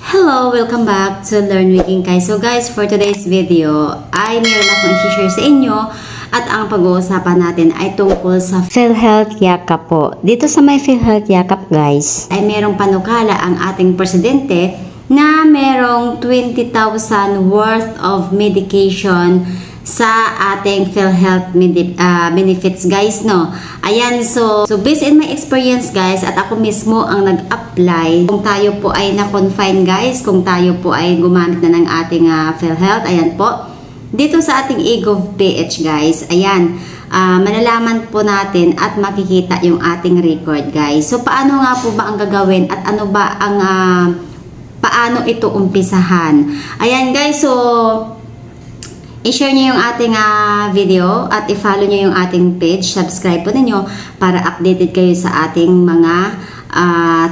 Hello! Welcome back to Learn with Inkay. So guys, for today's video ay meron akong i-share sa inyo at ang pag-uusapan natin ay tungkol sa PhilHealth Yakap po. Dito sa may PhilHealth Yakap guys, ay merong panukala ang ating presidente na merong 20,000 worth of medication sa ating PhilHealth benefits guys, no? Ayan, so based in my experience guys, at ako mismo ang nag-apply, kung tayo po ay na-confine guys, kung tayo po ay gumamit na ng ating PhilHealth, ayan po, dito sa ating eGov.ph guys, ayan, malalaman po natin at makikita yung ating record guys. So paano nga po ba ang gagawin at ano ba ang paano ito umpisahan? Ayan guys, so i-share nyo yung ating video at i-follow nyo yung ating page. Subscribe po ninyo para updated kayo sa ating mga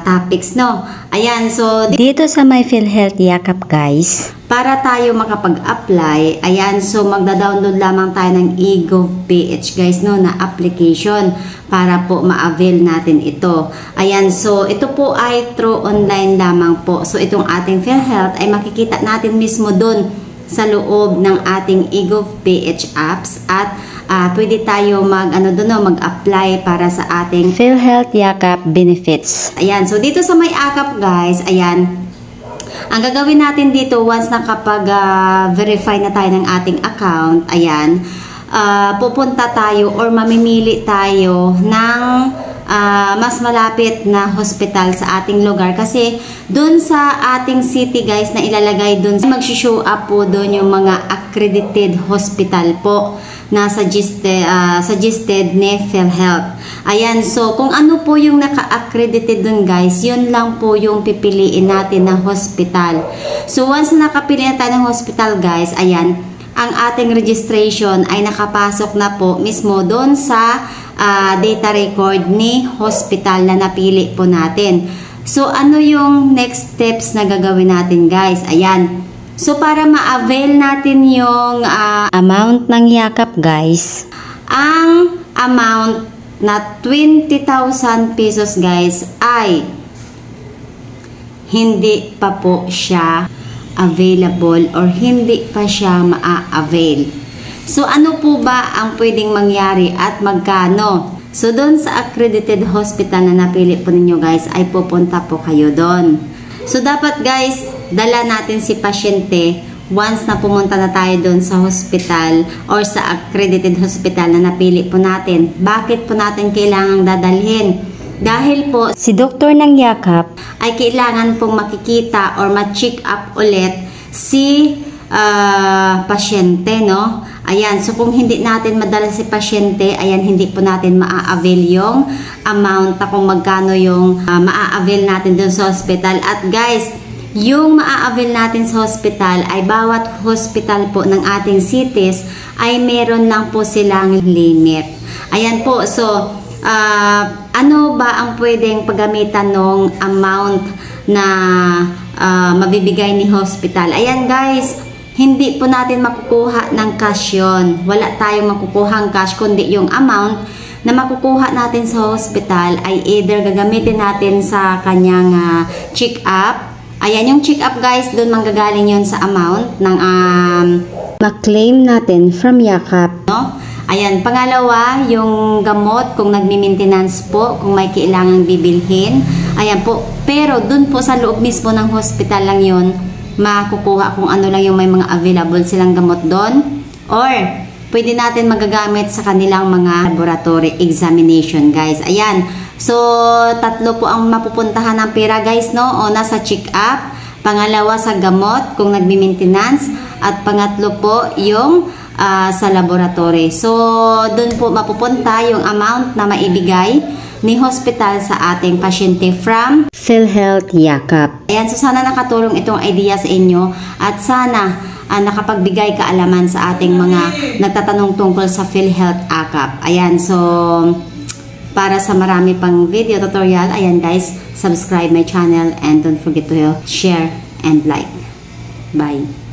topics, no? Ayan, so dito sa my PhilHealth Yakap guys, para tayo makapag-apply, ayan, so magda-download lamang tayo ng eGov.ph guys, no, na application para po ma-avail natin ito. Ayan, so ito po ay through online lamang po. So itong ating PhilHealth ay makikita natin mismo doon sa loob ng ating eGov.ph apps at pwede tayo mag-apply para sa ating PhilHealth Yakap benefits. Ayan, so dito sa may Yakap guys, ayan, ang gagawin natin dito once nakapag-verify na tayo ng ating account, ayan, pupunta tayo or mamimili tayo ng mas malapit na hospital sa ating lugar kasi dun sa ating city guys na ilalagay dun, mag-show up po dun yung mga accredited hospital po na suggested ni PhilHealth. Ayan, so kung ano po yung naka-accredited dun guys, yun lang po yung pipiliin natin na hospital. So once na nakapili na tayo ng hospital guys, ayan, ang ating registration ay nakapasok na po mismo doon sa data record ni hospital na napili po natin. So, ano yung next steps na gagawin natin guys? Ayan. So, para ma-avail natin yung amount ng Yakap guys, ang amount na 20,000 pesos guys ay hindi pa po siya available or hindi pa siya maa-avail. So, ano po ba ang pwedeng mangyari at magkano? So, doon sa accredited hospital na napili po ninyo guys, ay pupunta po kayo doon. So, dapat guys, dala natin si pasyente once na pumunta na tayo doon sa hospital or sa accredited hospital na napili po natin. Bakit po natin kailangang dadalhin? Dahil po si doktor ng Yakap ay kailangan pong makikita or ma-check up ulit si pasyente, no? Ayan, so kung hindi natin madala si pasyente, ayan, hindi po natin maa-avail yung amount na kung magkano yung maa-avail natin dun sa hospital. At guys, yung maa-avail natin sa hospital ay bawat hospital po ng ating cities ay meron lang po silang limit. Ayan po, so ano ba ang pwedeng paggamitan ng amount na mabibigay ni hospital? Ayan guys, hindi po natin makukuha ng cash yun. Wala tayong makukuhang cash, kundi yung amount na makukuha natin sa hospital ay either gagamitin natin sa kanyang check-up. Ayan, yung check-up guys, doon manggagaling yun sa amount ng ma-claim natin from Yakap, no? Ayan, pangalawa, yung gamot, kung nagmi-maintenance po, kung may kailangang bibilhin. Ayan po, pero dun po sa loob mismo ng hospital lang yun, makukuha kung ano lang yung may mga available silang gamot doon. Or, pwede natin magagamit sa kanilang mga laboratory examination guys. Ayan, so tatlo po ang mapupuntahan ng pera guys, no? Una sa check-up, pangalawa sa gamot, kung nagmi-maintenance, at pangatlo po yung sa laboratory. So, doon po mapupunta yung amount na maibigay ni hospital sa ating pasyente from PhilHealth Yakap. Ayan, so sana nakatulong itong idea sa inyo at sana nakapagbigay kaalaman sa ating mga nagtatanong tungkol sa PhilHealth Yakap. Ayan, so para sa marami pang video tutorial, ayan guys, subscribe my channel and don't forget to share and like. Bye!